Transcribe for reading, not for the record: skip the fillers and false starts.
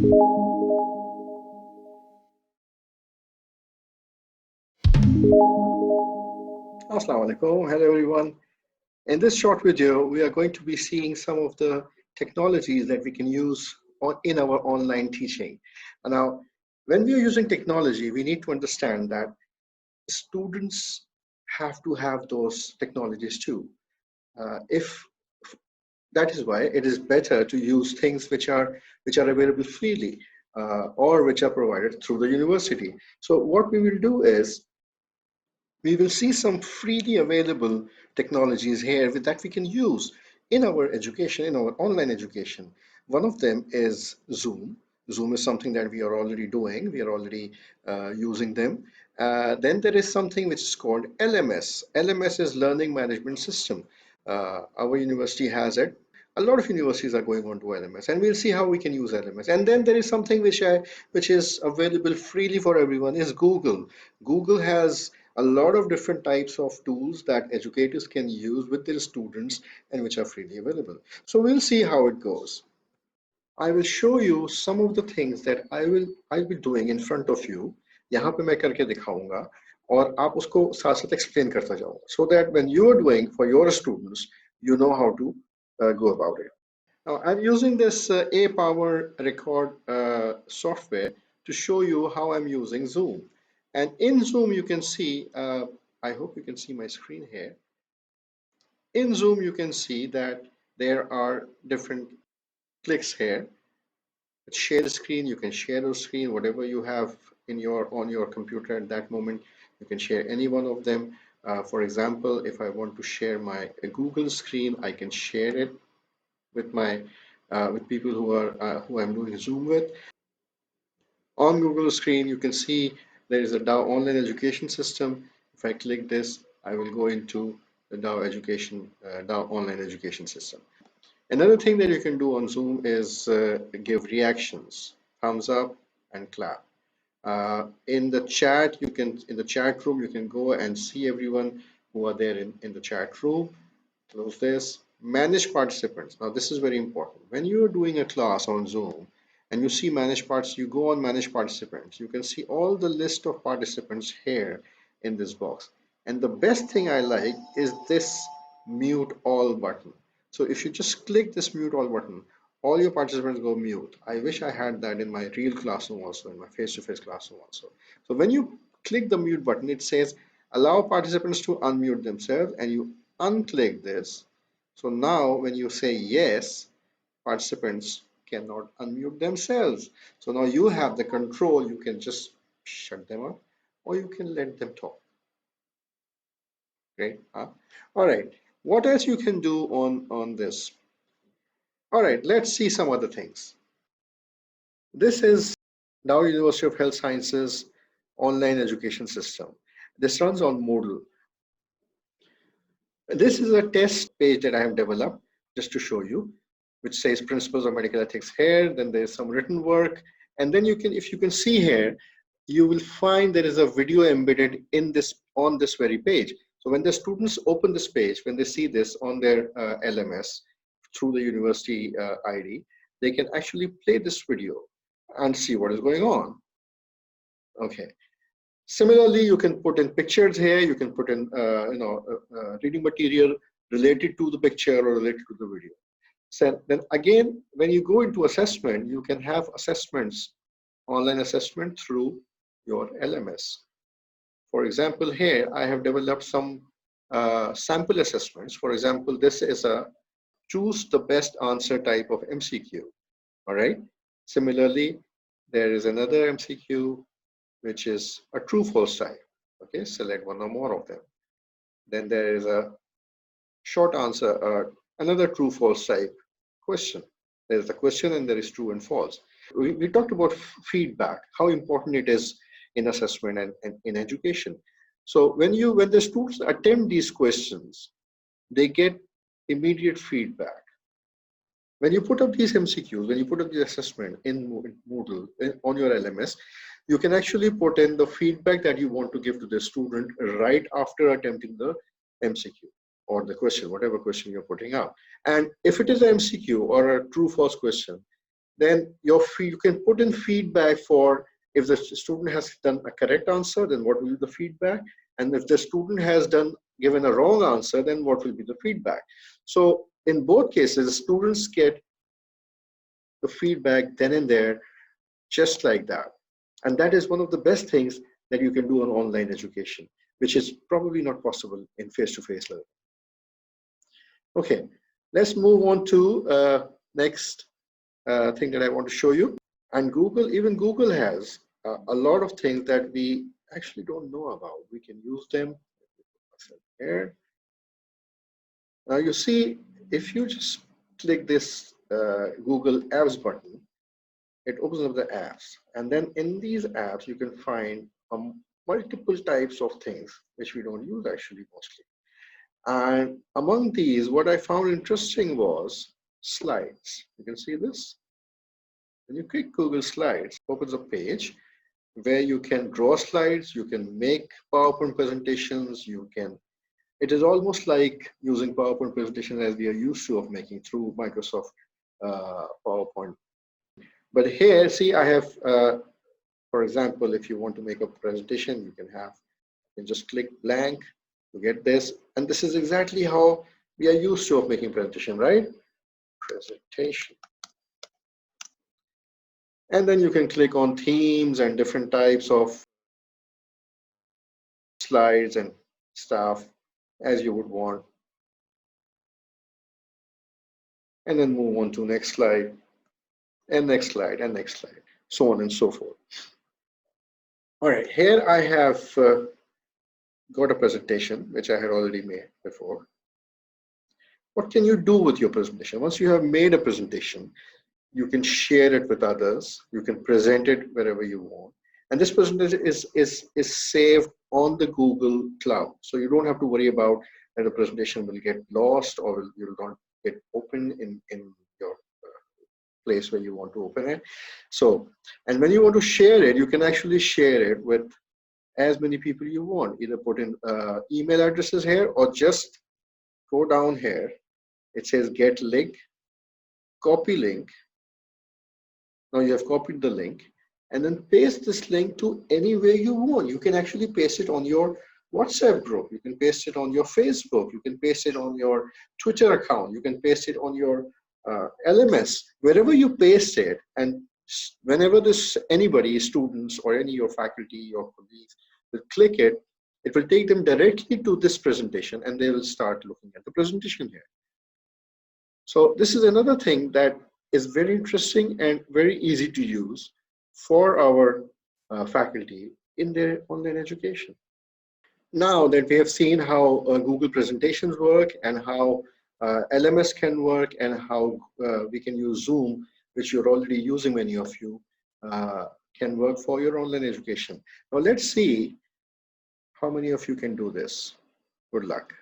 Assalamu alaikum. Hello everyone. In this short video, we are going to be seeing some of the technologies that we can use in our online teaching. Now, when we are using technology, we need to understand that students have to have those technologies too. If that is why it is better to use things which are available freely or which are provided through the university. So what we will do is we will see some freely available technologies here that we can use in our education, in our online education. One of them is Zoom. Zoom is something that we are already doing. We are already using them. Then there is something which is called LMS. LMS is Learning Management System. Our university has it. A lot of universities are going on to LMS, and we'll see how we can use LMS. And then there is something which is available freely for everyone is Google. Google has a lot of different types of tools that educators can use with their students and which are freely available. So we'll see how it goes. I will show you some of the things that I'll be doing in front of you. यहाँ पे मैं करके दिखाऊंगा और आप उसको साथ साथ explain करता जाओ so that when you are doing for your students, you know how to go about it. Now, I'm using this A-Power Record software to show you how I'm using Zoom. And in Zoom, you can see, I hope you can see my screen here. In Zoom, you can see that there are different clicks here. Share the screen, you can share the screen, whatever you have on your computer at that moment, you can share any one of them. For example, if I want to share my Google screen, I can share it with my with people who I'm doing Zoom with. On Google screen, you can see there is a Dow Online Education System. If I click this, I will go into the Dow Online Education System. Another thing that you can do on Zoom is give reactions, thumbs up and clap. In the chat room, you can go and see everyone who are there in the chat room. Close this. Manage participants. Now this is very important. When you are doing a class on Zoom and you see you go on manage participants, you can see all the list of participants here in this box. And the best thing I like is this mute all button. So if you just click this mute all button, all your participants go mute. I wish I had that in my real classroom also, in my face-to-face classroom also. So when you click the mute button, it says allow participants to unmute themselves, and you unclick this. So now when you say yes, participants cannot unmute themselves. So now you have the control. You can just shut them up or you can let them talk. Great. All right. What else you can do on this? All right, let's see some other things. This is Dow University of Health Sciences online education system. This runs on Moodle. This is a test page that I have developed just to show you, which says principles of medical ethics here. Then there's some written work. And then if you can see here, you will find there is a video embedded on this very page. So when the students open this page, when they see this on their LMS through the university ID, they can actually play this video and see what is going on. Okay. Similarly, you can put in pictures here. You can put in reading material related to the picture or related to the video. So then again, when you go into assessment, you can have assessments, online assessment through your LMS. For example, here I have developed some sample assessments. For example, this is a choose the best answer type of MCQ. All right. Similarly, there is another MCQ which is a true false type. Okay, select one or more of them. Then there is a short answer, another true false type question. There is a question and there is true and false. We talked about feedback, how important it is in assessment and in education. So when the students attempt these questions, they get immediate feedback. When you put up these MCQs, when you put up the assessment in Moodle on your LMS, you can actually put in the feedback that you want to give to the student right after attempting the MCQ or the question, whatever question you're putting out. And if it is an MCQ or a true false question, then you can put in feedback for if the student has done a correct answer, then what will be the feedback? And if the student has given a wrong answer, then what will be the feedback? So in both cases, students get the feedback then and there, just like that. And that is one of the best things that you can do on online education, which is probably not possible in face-to-face learning. Okay, let's move on to next thing that I want to show you. And even Google has a lot of things that we actually don't know about. We can use them here. Now you see, if you just click this Google Apps button, it opens up the apps. And then in these apps, you can find multiple types of things, which we don't use actually mostly. And among these, what I found interesting was slides. You can see this. When you click Google Slides, it opens a page where you can draw slides, you can make PowerPoint presentations, it is almost like using PowerPoint presentation as we are used to of making through Microsoft PowerPoint. But here, see, I have, for example, if you want to make a presentation, you can just click blank to get this. And this is exactly how we are used to of making presentation, right? Presentation. And then you can click on themes and different types of slides and stuff as you would want. And then move on to next slide, and next slide, and next slide, so on and so forth. All right, here I have got a presentation which I had already made before. What can you do with your presentation? Once you have made a presentation, you can share it with others. You can present it wherever you want. And this presentation is saved on the Google Cloud. So you don't have to worry about that the presentation will get lost or will not get open in your place where you want to open it. So, and when you want to share it, you can actually share it with as many people you want. Either put in email addresses here or just go down here. It says get link, copy link. Now you have copied the link and then paste this link to anywhere you want. You can actually paste it on your WhatsApp group. You can paste it on your Facebook. You can paste it on your Twitter account. You can paste it on your LMS. Wherever you paste it, and whenever anybody, students or any of your faculty or colleagues will click it, it will take them directly to this presentation and they will start looking at the presentation here. So this is another thing that is very interesting and very easy to use for our faculty in their online education. Now that we have seen how Google presentations work and how LMS can work and how we can use Zoom, which you're already using, many of you, can work for your online education. Now let's see how many of you can do this. Good luck.